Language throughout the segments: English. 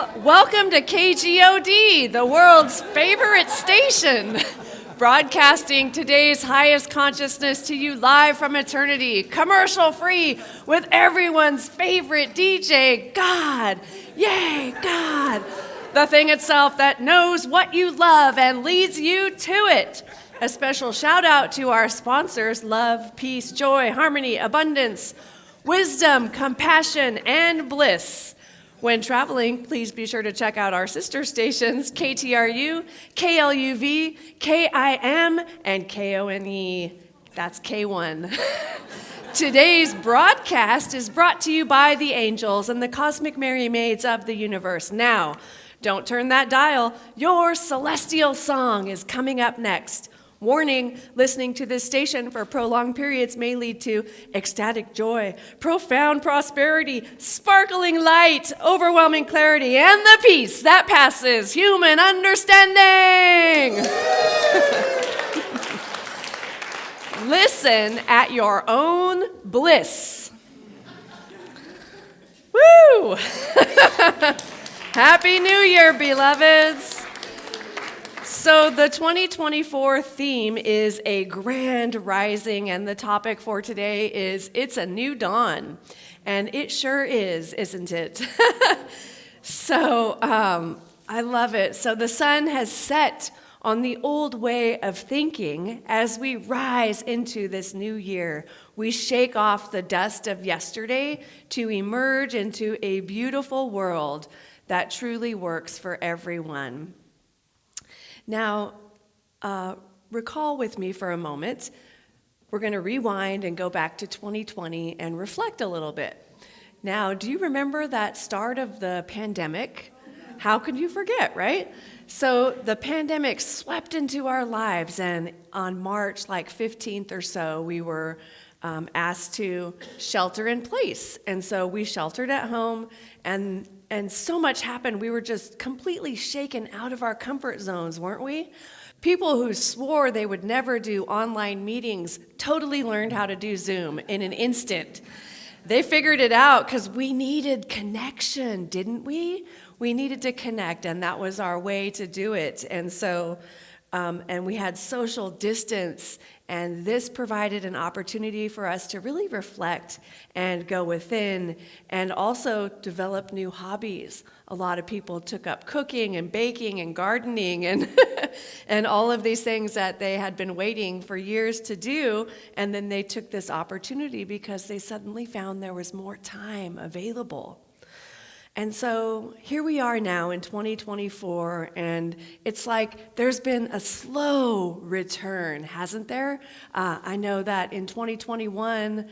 Welcome to KGOD, the world's favorite station, broadcasting today's highest consciousness to you live from eternity, commercial-free, with everyone's favorite DJ, God. Yay, God. The thing itself that knows what you love and leads you to it. A special shout out to our sponsors, love, peace, joy, harmony, abundance, wisdom, compassion, and bliss. When traveling, please be sure to check out our sister stations, KTRU, KLUV, KIM, and KONE. That's K1. Today's broadcast is brought to you by the angels and the cosmic merry maids of the universe. Now, don't turn that dial. Your celestial song is coming up next. Warning, listening to this station for prolonged periods may lead to ecstatic joy, profound prosperity, sparkling light, overwhelming clarity, and the peace that passes human understanding. Listen at your own bliss. Woo! Happy New Year, beloveds. So the 2024 theme is a grand rising, and the topic for today is It's a New Dawn. And it sure is, isn't it? So I love it. So the sun has set on the old way of thinking as we rise into this new year. We shake off the dust of yesterday to emerge into a beautiful world that truly works for everyone. Now, recall with me for a moment. We're going to rewind and go back to 2020 and reflect a little bit. Now, do you remember that start of the pandemic? How could you forget, right? So the pandemic swept into our lives, and on March 15th or so, we were asked to shelter in place. And so we sheltered at home, and so much happened. We were just completely shaken out of our comfort zones, weren't we? People who swore they would never do online meetings totally learned how to do Zoom in an instant. They figured it out because we needed connection, didn't we? We needed to connect, and that was our way to do it. And so, and we had social distance, and this provided an opportunity for us to really reflect and go within and also develop new hobbies. A lot of people took up cooking and baking and gardening and and all of these things that they had been waiting for years to do, and then they took this opportunity because they suddenly found there was more time available. And so here we are now in 2024, and it's like there's been a slow return, hasn't there? I know that in 2021,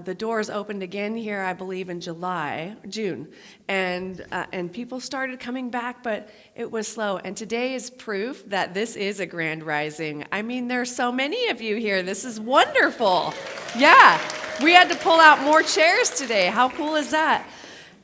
the doors opened again here, I believe, in June, and people started coming back, but it was slow. And today is proof that this is a grand rising. I mean, there's so many of you here. This is wonderful. Yeah, we had to pull out more chairs today. How cool is that?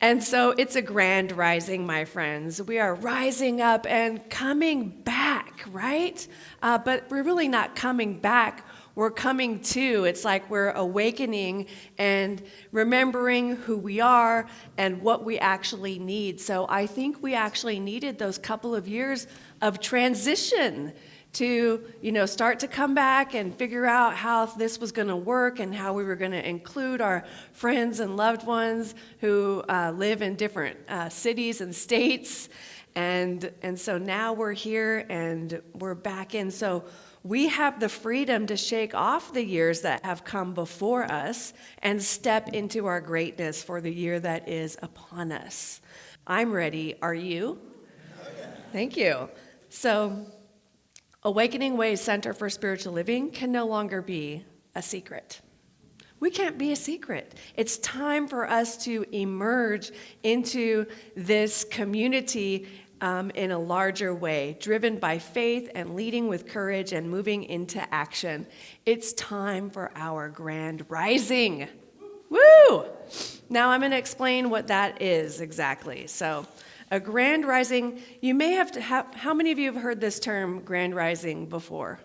And so it's a grand rising, my friends. We are rising up and coming back, right? But we're really not coming back. We're coming to. It's like we're awakening and remembering who we are and what we actually need. So I think we actually needed those couple of years of transition to, start to come back and figure out how this was going to work and how we were going to include our friends and loved ones who live in different cities and states. And so now we're here and we're back in. So we have the freedom to shake off the years that have come before us and step into our greatness for the year that is upon us. I'm ready. Are you? Thank you. So Awakening Ways Center for Spiritual Living can no longer be a secret. We can't be a secret. It's time for us to emerge into this community in a larger way, driven by faith and leading with courage and moving into action. It's time for our grand rising. Woo! Now I'm going to explain what that is exactly. So, a grand rising, you may have how many of you have heard this term grand rising before?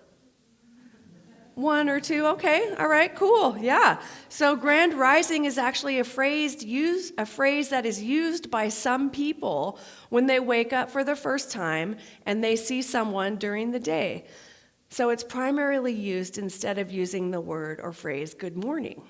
One or two, okay, all right, cool, yeah. So grand rising is actually a phrase that is used by some people when they wake up for the first time and they see someone during the day. So it's primarily used instead of using the word or phrase good morning.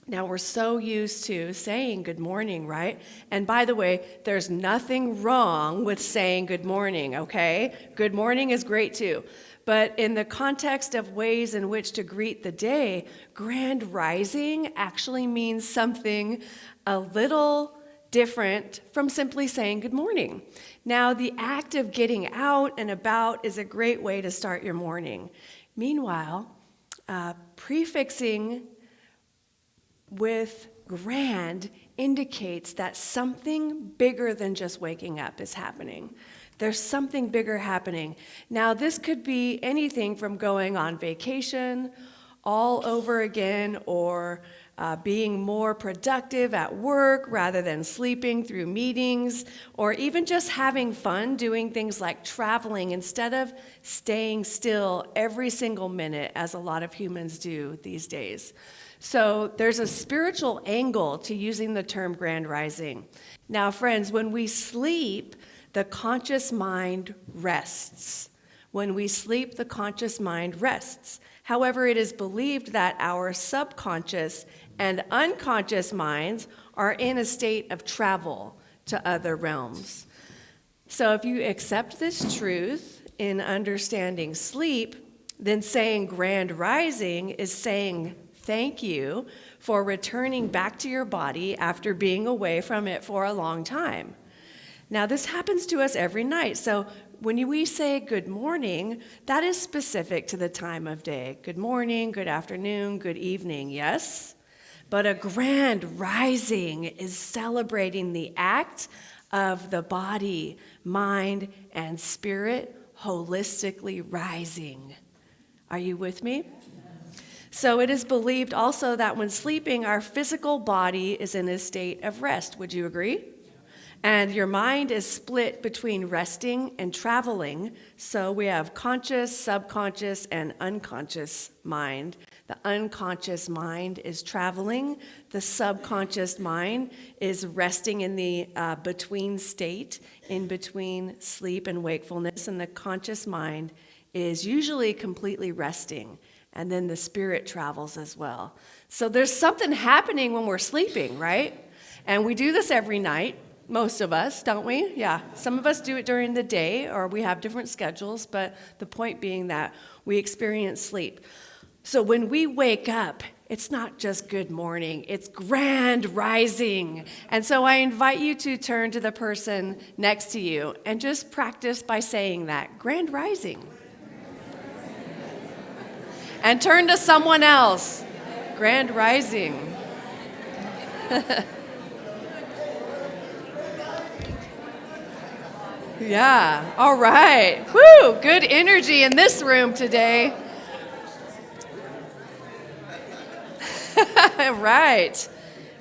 Now, we're so used to saying good morning, right? And by the way, there's nothing wrong with saying good morning, okay? Good morning is great too. But in the context of ways in which to greet the day, grand rising actually means something a little different from simply saying good morning. Now, the act of getting out and about is a great way to start your morning. Meanwhile, prefixing with grand indicates that something bigger than just waking up is happening. There's something bigger happening. Now, this could be anything from going on vacation all over again, or being more productive at work rather than sleeping through meetings, or even just having fun doing things like traveling instead of staying still every single minute, as a lot of humans do these days. So there's a spiritual angle to using the term grand rising. Now, friends, when we sleep, the conscious mind rests. When we sleep, the conscious mind rests. However, it is believed that our subconscious and unconscious minds are in a state of travel to other realms. So if you accept this truth in understanding sleep, then saying grand rising is saying thank you for returning back to your body after being away from it for a long time. Now, this happens to us every night. So when we say good morning, that is specific to the time of day. Good morning, good afternoon, good evening, yes? But a grand rising is celebrating the act of the body, mind, and spirit holistically rising. Are you with me? So it is believed also that when sleeping, our physical body is in a state of rest. Would you agree? And your mind is split between resting and traveling. So we have conscious, subconscious, and unconscious mind. The unconscious mind is traveling. The subconscious mind is resting in the between state, in between sleep and wakefulness. And the conscious mind is usually completely resting. And then the spirit travels as well. So there's something happening when we're sleeping, right? And we do this every night. Most of us, don't we? Yeah. Some of us do it during the day, or we have different schedules, but the point being that we experience sleep. So when we wake up, it's not just good morning, it's grand rising. And so I invite you to turn to the person next to you and just practice by saying that, grand rising. And turn to someone else, grand rising. Yeah, all right. Woo, good energy in this room today. Right,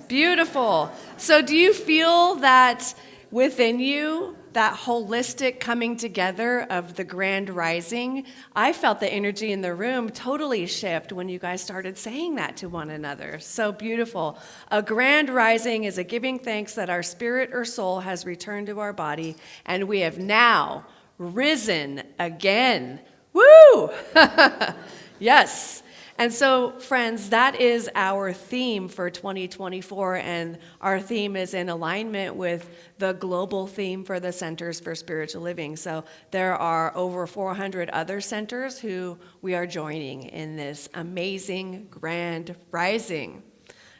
beautiful. So do you feel that within you, that holistic coming together of the grand rising? I felt the energy in the room totally shift when you guys started saying that to one another. So beautiful. A grand rising is a giving thanks that our spirit or soul has returned to our body, and we have now risen again. Woo! Yes. And so, friends, that is our theme for 2024, and our theme is in alignment with the global theme for the Centers for Spiritual Living. So there are over 400 other centers who we are joining in this amazing grand rising.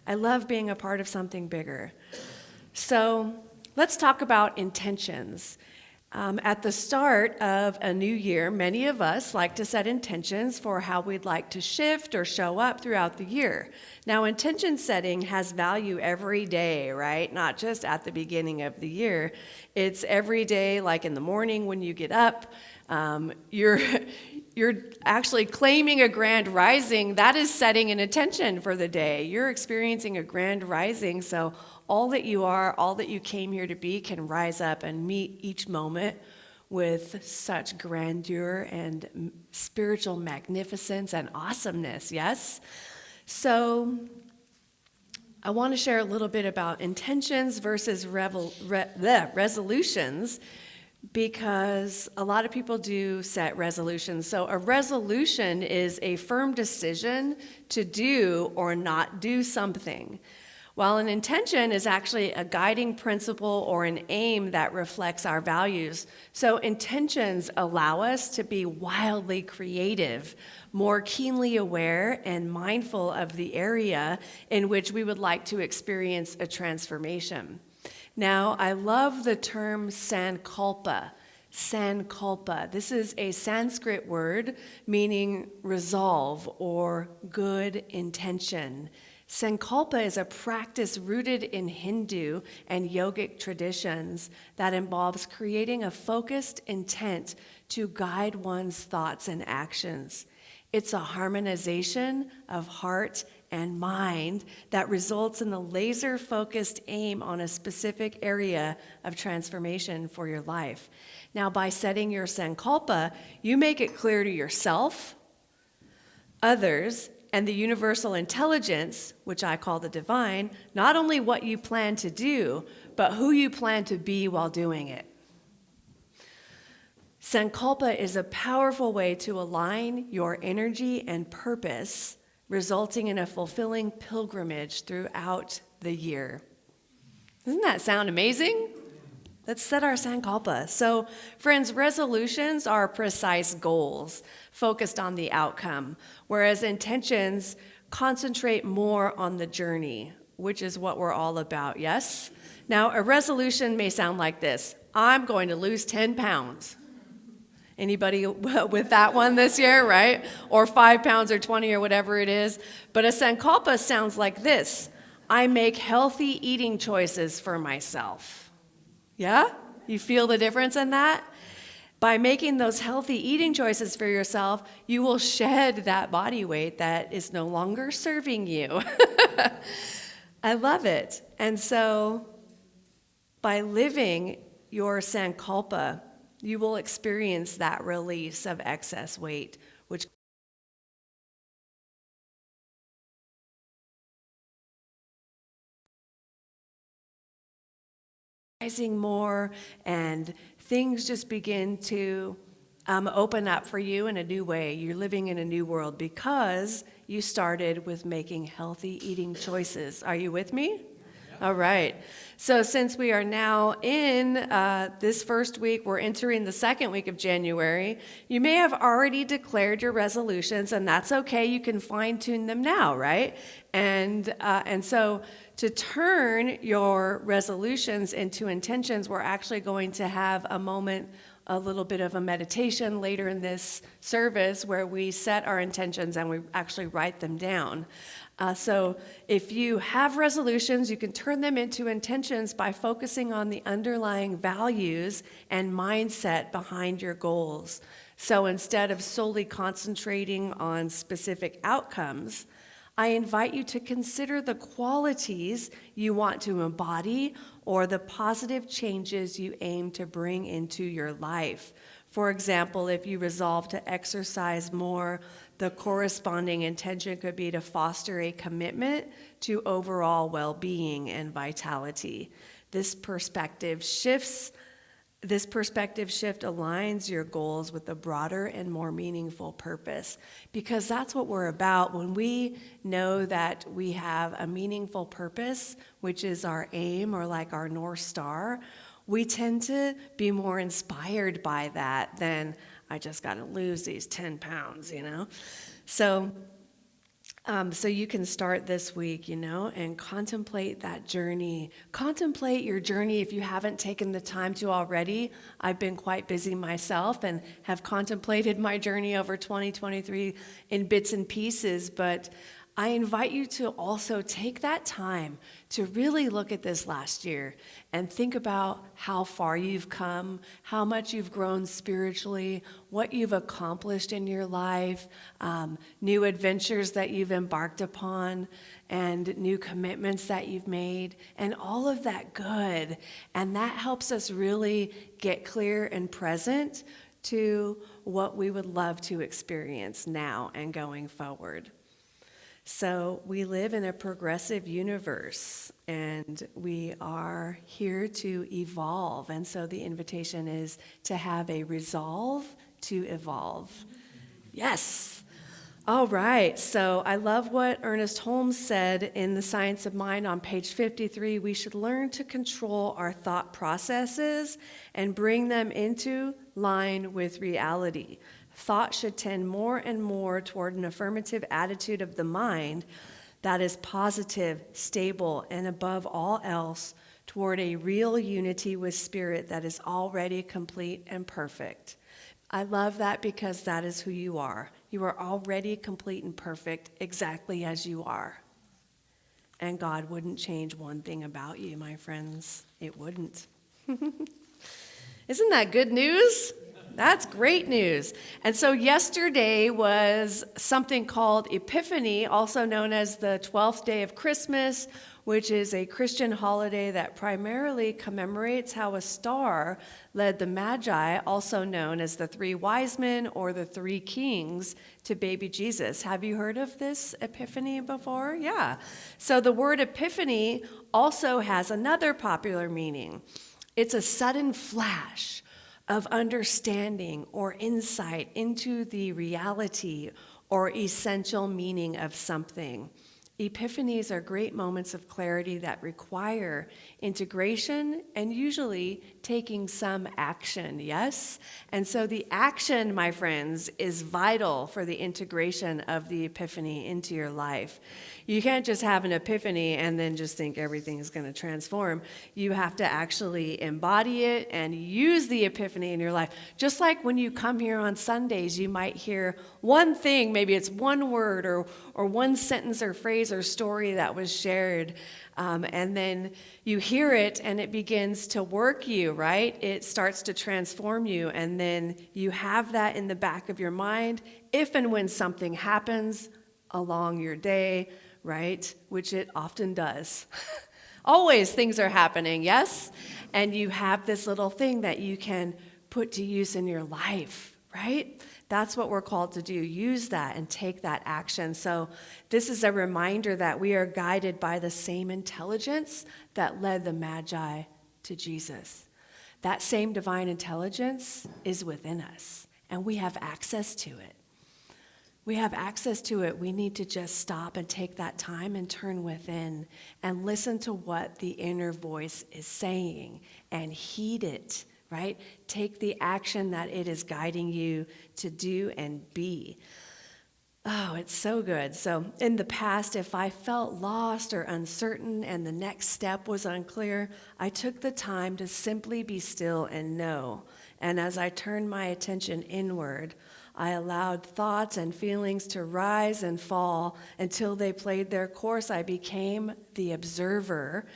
I love being a part of something bigger. So let's talk about intentions. At the start of a new year, many of us like to set intentions for how we'd like to shift or show up throughout the year. Now, intention setting has value every day, right? Not just at the beginning of the year. It's every day, like in the morning when you get up. You're actually claiming a grand rising. That is setting an intention for the day. You're experiencing a grand rising, so all that you are, all that you came here to be can rise up and meet each moment with such grandeur and spiritual magnificence and awesomeness, yes? So I want to share a little bit about intentions versus resolutions, because a lot of people do set resolutions. So a resolution is a firm decision to do or not do something, while an intention is actually a guiding principle or an aim that reflects our values. So intentions allow us to be wildly creative, more keenly aware and mindful of the area in which we would like to experience a transformation. Now, I love the term sankalpa. Sankalpa. This is a Sanskrit word meaning resolve or good intention. Sankalpa is a practice rooted in Hindu and yogic traditions that involves creating a focused intent to guide one's thoughts and actions. It's a harmonization of heart and mind that results in a laser-focused aim on a specific area of transformation for your life. Now, by setting your sankalpa, you make it clear to yourself, others, and the universal intelligence, which I call the divine, not only what you plan to do, but who you plan to be while doing it. Sankalpa is a powerful way to align your energy and purpose, resulting in a fulfilling pilgrimage throughout the year. Doesn't that sound amazing? Let's set our sankalpa. So, friends, resolutions are precise goals focused on the outcome, whereas intentions concentrate more on the journey, which is what we're all about, yes? Now, a resolution may sound like this: I'm going to lose 10 pounds. Anybody with that one this year, right? Or 5 pounds or 20 or whatever it is. But a sankalpa sounds like this: I make healthy eating choices for myself. Yeah? You feel the difference in that? By making those healthy eating choices for yourself, you will shed that body weight that is no longer serving you. I love it. And so, by living your sankalpa, you will experience that release of excess weight, which rising more, and things just begin to open up for you in a new way. You're living in a new world because you started with making healthy eating choices. Are you with me? All right. So since we are now in this first week, we're entering the second week of January, you may have already declared your resolutions, and that's okay. You can fine-tune them now, right? And so to turn your resolutions into intentions, we're actually going to have a moment, a little bit of a meditation later in this service where we set our intentions and we actually write them down. So if you have resolutions, you can turn them into intentions by focusing on the underlying values and mindset behind your goals. So instead of solely concentrating on specific outcomes, I invite you to consider the qualities you want to embody or the positive changes you aim to bring into your life. For example, if you resolve to exercise more, the corresponding intention could be to foster a commitment to overall well-being and vitality. This perspective shift aligns your goals with a broader and more meaningful purpose, because that's what we're about. When we know that we have a meaningful purpose, which is our aim or like our North Star, we tend to be more inspired by that than I just got to lose these 10 pounds, you know? So you can start this week, and contemplate that journey. Contemplate your journey if you haven't taken the time to already. I've been quite busy myself and have contemplated my journey over 2023 in bits and pieces, but I invite you to also take that time to really look at this last year and think about how far you've come, how much you've grown spiritually, what you've accomplished in your life, new adventures that you've embarked upon, and new commitments that you've made, and all of that good. And that helps us really get clear and present to what we would love to experience now and going forward. So we live in a progressive universe, and we are here to evolve. And so the invitation is to have a resolve to evolve. Yes. All right. So I love what Ernest Holmes said in The Science of Mind on page 53. We should learn to control our thought processes and bring them into line with reality. Thought should tend more and more toward an affirmative attitude of the mind that is positive, stable, and above all else, toward a real unity with spirit that is already complete and perfect. I love that because that is who you are. You are already complete and perfect exactly as you are. And God wouldn't change one thing about you, my friends. It wouldn't. Isn't that good news? That's great news. And so yesterday was something called Epiphany, also known as the 12th day of Christmas, which is a Christian holiday that primarily commemorates how a star led the Magi, also known as the three wise men or the three kings, to baby Jesus. Have you heard of this Epiphany before? Yeah. So the word Epiphany also has another popular meaning. It's a sudden flash of understanding or insight into the reality or essential meaning of something. Epiphanies are great moments of clarity that require integration and usually taking some action, yes? And so the action, my friends, is vital for the integration of the epiphany into your life. You can't just have an epiphany and then just think everything is going to transform. You have to actually embody it and use the epiphany in your life. Just like when you come here on Sundays, you might hear one thing, maybe it's one word or one sentence or phrase or story that was shared, and then you hear it and it begins to work you, right? It starts to transform you, and then you have that in the back of your mind if and when something happens along your day, right? Which it often does. Always things are happening, yes? And you have this little thing that you can put to use in your life, right? That's what we're called to do. Use that and take that action. So this is a reminder that we are guided by the same intelligence that led the Magi to Jesus. That same divine intelligence is within us, and we have access to it. We have access to it. We need to just stop and take that time and turn within and listen to what the inner voice is saying and heed it, right? Take the action that it is guiding you to do and be. Oh, it's so good. So in the past, if I felt lost or uncertain and the next step was unclear, I took the time to simply be still and know. And as I turned my attention inward, I allowed thoughts and feelings to rise and fall until they played their course. I became the observer.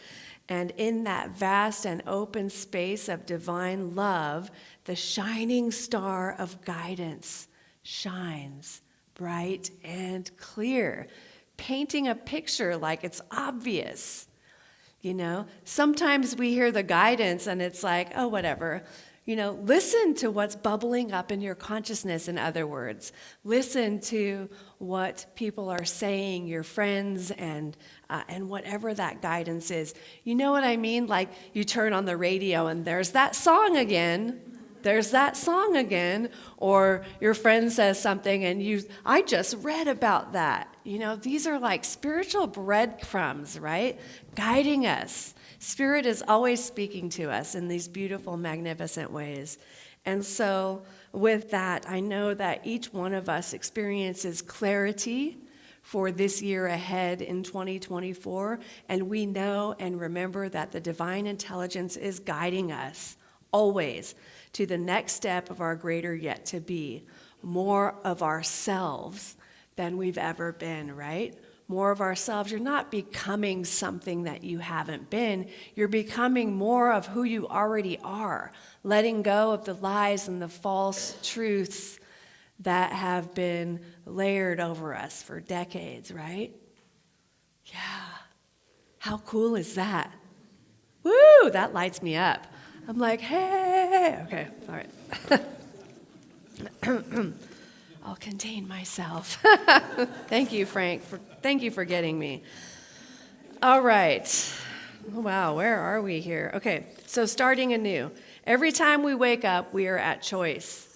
And in that vast and open space of divine love, the shining star of guidance shines bright and clear, painting a picture like it's obvious. You know, sometimes we hear the guidance and it's like, oh, whatever. You know, listen to what's bubbling up in your consciousness, in other words. Listen to what people are saying, your friends, and whatever that guidance is. You know what I mean? Like you turn on the radio and there's that song again. There's that song again. Or your friend says something and I just read about that. You know, these are like spiritual breadcrumbs, right? Guiding us. Spirit is always speaking to us in these beautiful, magnificent ways. And so with that, I know that each one of us experiences clarity for this year ahead in 2024. And we know and remember that the divine intelligence is guiding us always to the next step of our greater yet to be, more of ourselves than we've ever been, right? more of ourselves. You're not becoming something that you haven't been. You're becoming more of who you already are, letting go of the lies and the false truths that have been layered over us for decades, right? Yeah. How cool is that? Woo, that lights me up. I'm like, hey, okay, all right. I'll contain myself. Thank you, Frank. Thank you for getting me. All right. Wow, where are we here? Okay, so starting anew. Every time we wake up, we are at choice.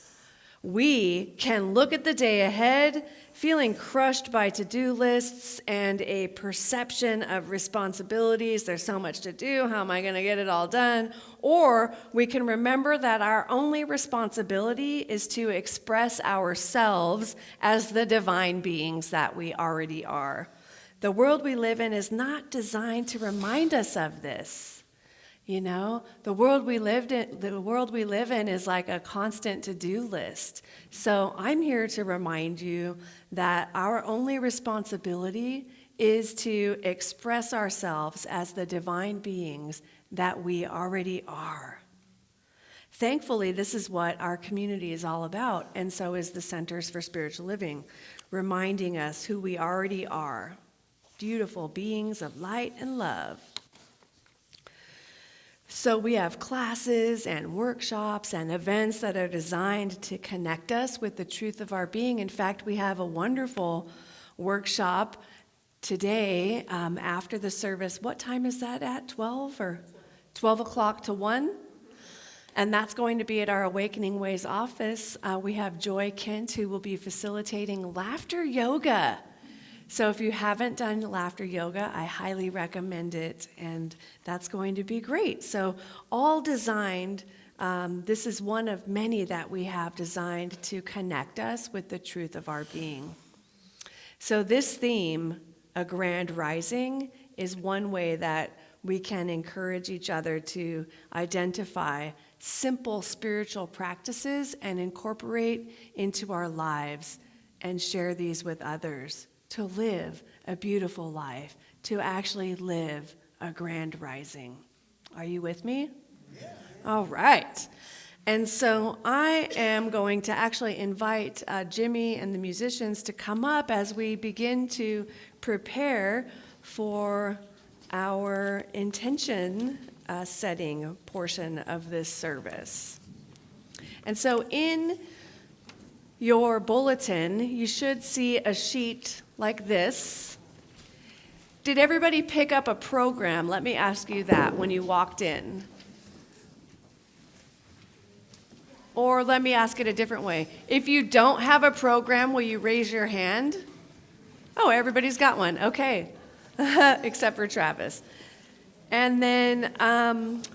We can look at the day ahead, feeling crushed by to-do lists and a perception of responsibilities. There's so much to do. How am I going to get it all done? Or we can remember that our only responsibility is to express ourselves as the divine beings that we already are. The world we live in is not designed to remind us of this. You know, the world we live in is like a constant to-do list. So I'm here to remind you that our only responsibility is to express ourselves as the divine beings that we already are. Thankfully, this is what our community is all about, and so is the Centers for Spiritual Living, reminding us who we already are, beautiful beings of light and love. So we have classes and workshops and events that are designed to connect us with the truth of our being. In fact, we have a wonderful workshop today after the service. What time is that at? 12 or 12 o'clock to 1? And that's going to be at our Awakening Ways office. We have Joy Kent, who will be facilitating laughter yoga. So if you haven't done laughter yoga, I highly recommend it, and that's going to be great. So all designed, this is one of many that we have designed to connect us with the truth of our being. So this theme, a grand rising, is one way that we can encourage each other to identify simple spiritual practices and incorporate into our lives and share these with others. To live a beautiful life, to actually live a grand rising. Are you with me? Yeah. All right. And so I am going to actually invite Jimmy and the musicians to come up as we begin to prepare for our intention setting portion of this service. And so in your bulletin, you should see a sheet like this. Did everybody pick up a program? Let me ask you that when you walked in. Or let me ask it a different way. If you don't have a program, will you raise your hand? Oh, everybody's got one. Okay. Except for Travis. And then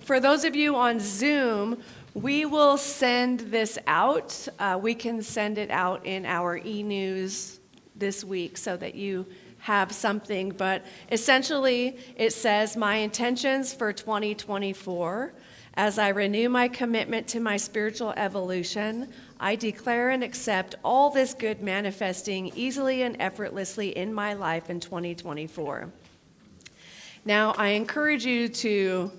for those of you on Zoom, we will send this out. We can send it out in our e-news this week so that you have something. But essentially, it says, my intentions for 2024, as I renew my commitment to my spiritual evolution, I declare and accept all this good manifesting easily and effortlessly in my life in 2024. Now, I encourage you to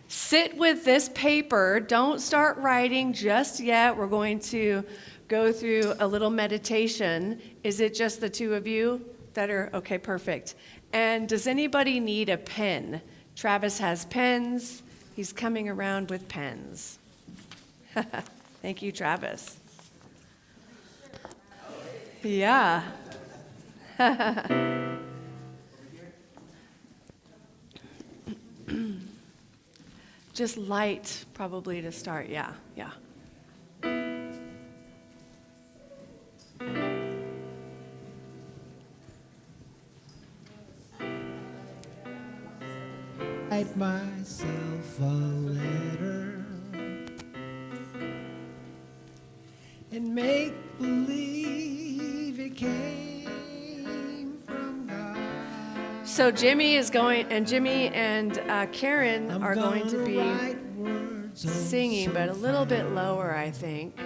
sit with this paper. Don't start writing just yet. We're going to go through a little meditation. Is it just the two of you that are? Okay, perfect. And does anybody need a pen? Travis has pens. He's coming around with pens. Thank you, Travis. Yeah. Just light, probably, to start. Yeah. Write myself a letter and make believe it came from God. So Jimmy and Karen are going to be singing, but a little bit lower, I think.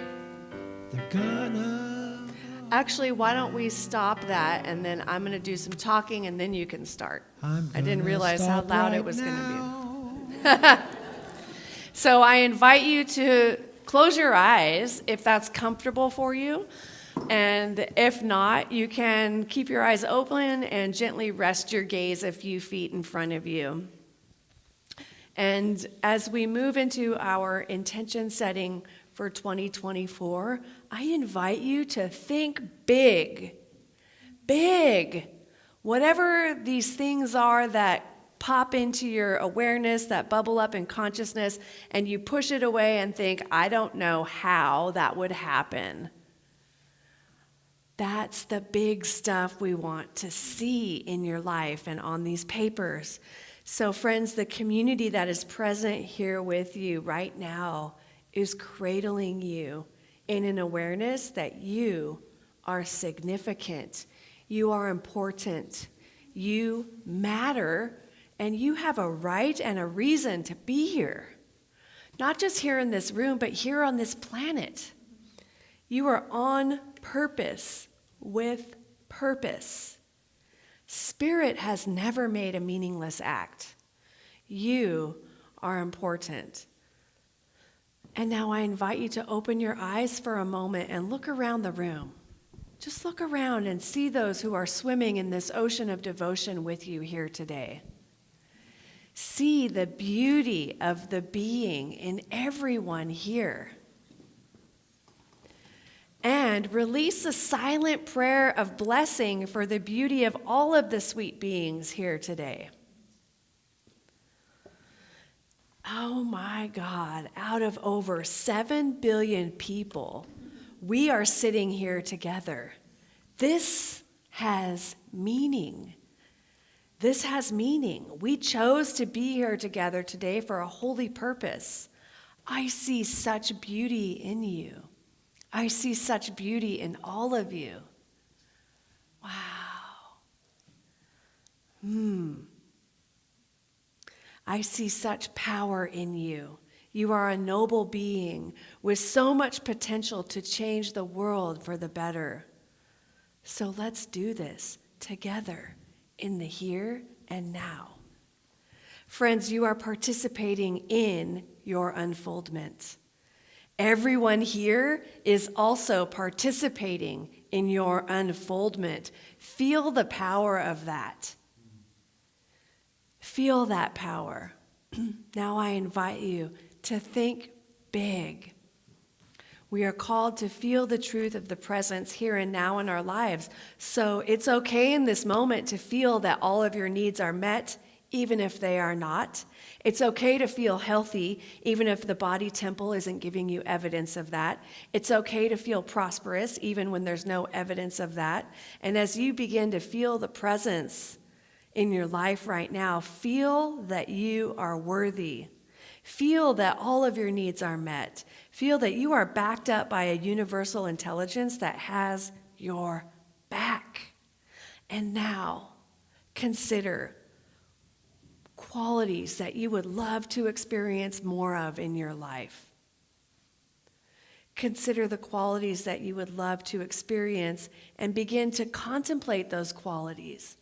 Actually, why don't we stop that, and then I'm going to do some talking, and then you can start. I didn't realize how loud it was going to be. So I invite you to close your eyes if that's comfortable for you. And if not, you can keep your eyes open and gently rest your gaze a few feet in front of you. And as we move into our intention setting for 2024, I invite you to think big. Big. Whatever these things are that pop into your awareness, that bubble up in consciousness, and you push it away and think, I don't know how that would happen. That's the big stuff we want to see in your life and on these papers. So friends, the community that is present here with you right now is cradling you in an awareness that you are significant, you are important, you matter, and you have a right and a reason to be here. Not just here in this room, but here on this planet. You are on purpose, with purpose. Spirit has never made a meaningless act. You are important. And now I invite you to open your eyes for a moment and look around the room. Just look around and see those who are swimming in this ocean of devotion with you here today. See the beauty of the being in everyone here. And release a silent prayer of blessing for the beauty of all of the sweet beings here today. Oh my God, out of over 7 billion people, we are sitting here together. This has meaning. This has meaning. We chose to be here together today for a holy purpose. I see such beauty in you. I see such beauty in all of you. Wow. I see such power in you. You are a noble being with so much potential to change the world for the better. So let's do this together in the here and now. Friends, you are participating in your unfoldment. Everyone here is also participating in your unfoldment. Feel the power of that. Feel that power. Now I invite you to think big. We are called to feel the truth of the presence here and now in our lives. So it's okay in this moment to feel that all of your needs are met, even if they are not. It's okay to feel healthy, even if the body temple isn't giving you evidence of that. It's okay to feel prosperous, even when there's no evidence of that. And as you begin to feel the presence in your life right now, feel that you are worthy. Feel that all of your needs are met. Feel that you are backed up by a universal intelligence that has your back. And now, consider qualities that you would love to experience more of in your life. Consider the qualities that you would love to experience and begin to contemplate those qualities.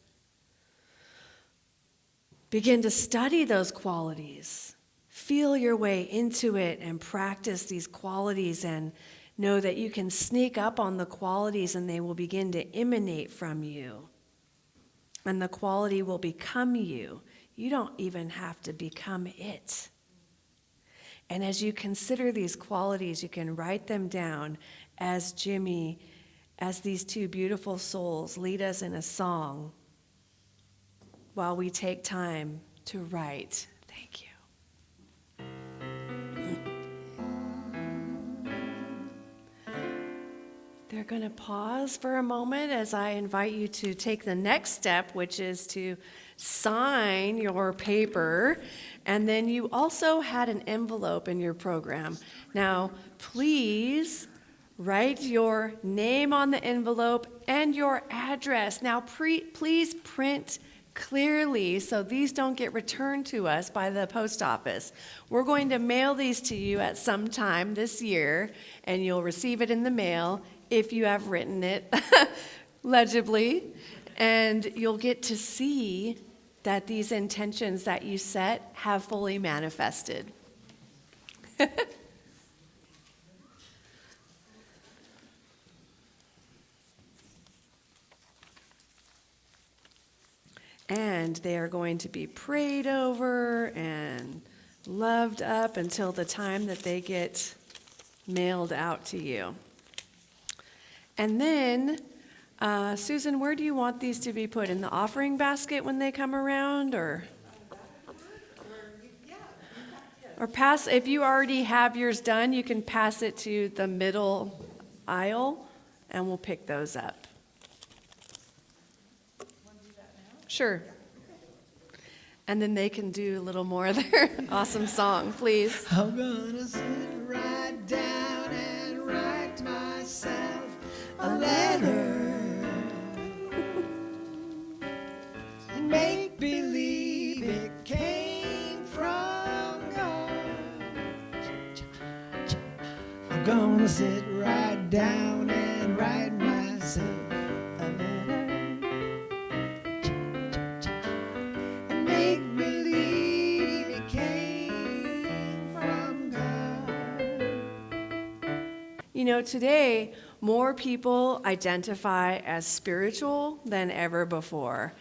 Begin to study those qualities. Feel your way into it and practice these qualities and know that you can sneak up on the qualities and they will begin to emanate from you. And the quality will become you. You don't even have to become it. And as you consider these qualities, you can write them down as Jimmy, as these two beautiful souls lead us in a song while we take time to write. Thank you. They're going to pause for a moment as I invite you to take the next step, which is to sign your paper. And then you also had an envelope in your program. Now, please write your name on the envelope and your address. Now, please print clearly so these don't get returned to us by the post office. We're going to mail these to you at some time this year, and you'll receive it in the mail. if you have written it legibly, and you'll get to see that these intentions that you set have fully manifested. And they are going to be prayed over and loved up until the time that they get mailed out to you. And then, Susan, where do you want these to be put? In the offering basket when they come around, or pass, if you already have yours done, you can pass it to the middle aisle, and we'll pick those up. Sure. And then they can do a little more of their awesome song, please. I'm gonna sit right down and write myself a letter and make believe it came from God. I'm gonna sit right down and write myself a letter and make believe it came from God. You know, today, more people identify as spiritual than ever before.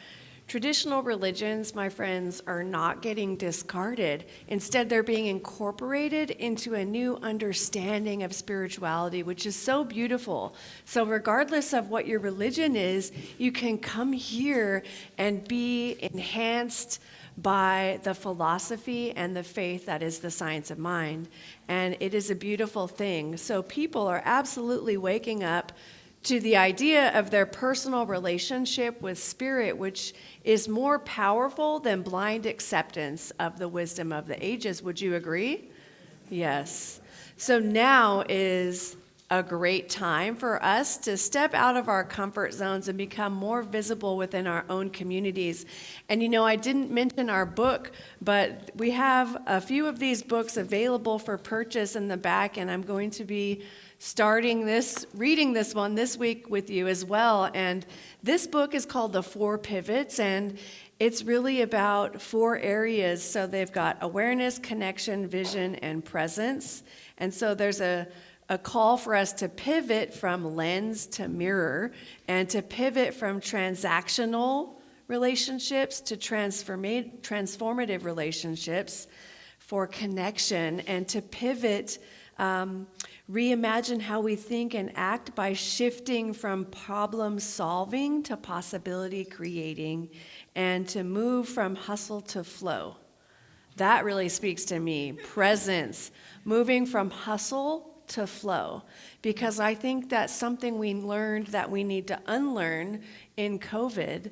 Traditional religions, my friends, are not getting discarded. Instead, they're being incorporated into a new understanding of spirituality, which is so beautiful. So regardless of what your religion is, you can come here and be enhanced by the philosophy and the faith that is the science of mind. And it is a beautiful thing. So people are absolutely waking up to the idea of their personal relationship with spirit, which is more powerful than blind acceptance of the wisdom of the ages. Would you agree? Yes. So now is a great time for us to step out of our comfort zones and become more visible within our own communities. And you know, I didn't mention our book, but we have a few of these books available for purchase in the back, and I'm going to be reading this one this week with you as well. And this book is called The 4 Pivots, and it's really about 4 areas. So they've got awareness, connection, vision, and presence. And so there's a call for us to pivot from lens to mirror, and to pivot from transactional relationships to transformative relationships for connection, and to pivot, reimagine how we think and act by shifting from problem solving to possibility creating, and to move from hustle to flow. That really speaks to me. Presence, moving from hustle to flow, because I think that's something we learned that we need to unlearn in COVID,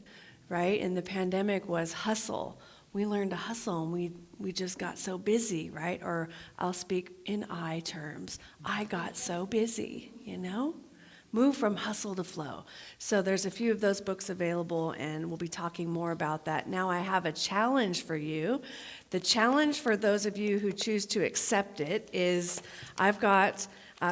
right? In the pandemic was hustle. We learned to hustle, and we just got so busy, right? Or I'll speak in I terms. I got so busy, you know? Move from hustle to flow. So there's a few of those books available, and we'll be talking more about that. Now I have a challenge for you. The challenge for those of you who choose to accept it is I've got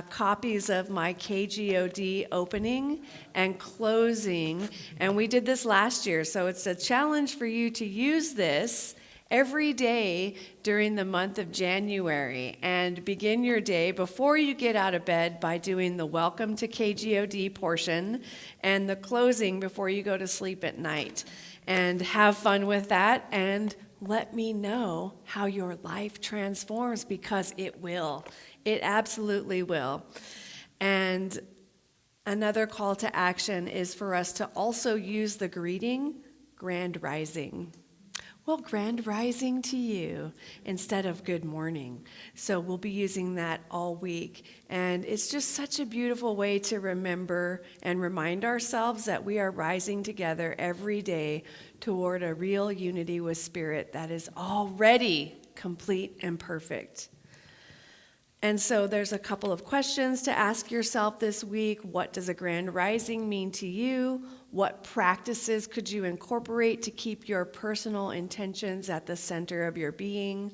copies of my KGOD opening and closing, and we did this last year. So it's a challenge for you to use this every day during the month of January, and begin your day before you get out of bed by doing the welcome to KGOD portion and the closing before you go to sleep at night. And have fun with that, and let me know how your life transforms, because it will. It absolutely will. And another call to action is for us to also use the greeting, Grand Rising. Well, Grand Rising to you instead of good morning. So we'll be using that all week. And it's just such a beautiful way to remember and remind ourselves that we are rising together every day toward a real unity with Spirit that is already complete and perfect. And so there's a couple of questions to ask yourself this week. What does a grand rising mean to you? What practices could you incorporate to keep your personal intentions at the center of your being?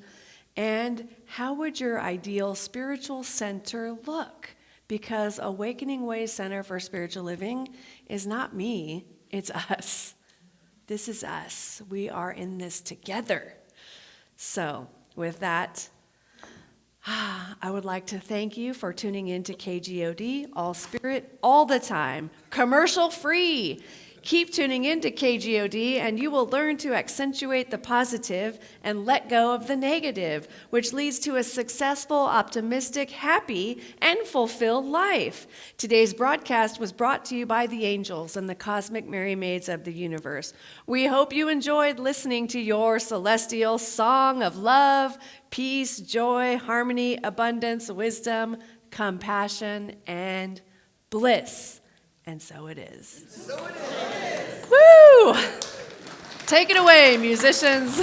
And how would your ideal spiritual center look? because Awakening Way Center for Spiritual Living is not me, it's us. This is us. We are in this together. So, with that, I would like to thank you for tuning in to KGOD, All Spirit, all the time, commercial free. Keep tuning in to KGOD, and you will learn to accentuate the positive and let go of the negative, which leads to a successful, optimistic, happy, and fulfilled life. Today's broadcast was brought to you by the angels and the cosmic Merry Maids of the universe. We hope you enjoyed listening to your celestial song of love, peace, joy, harmony, abundance, wisdom, compassion, and bliss. And so it is. So it is. Woo! Take it away, musicians.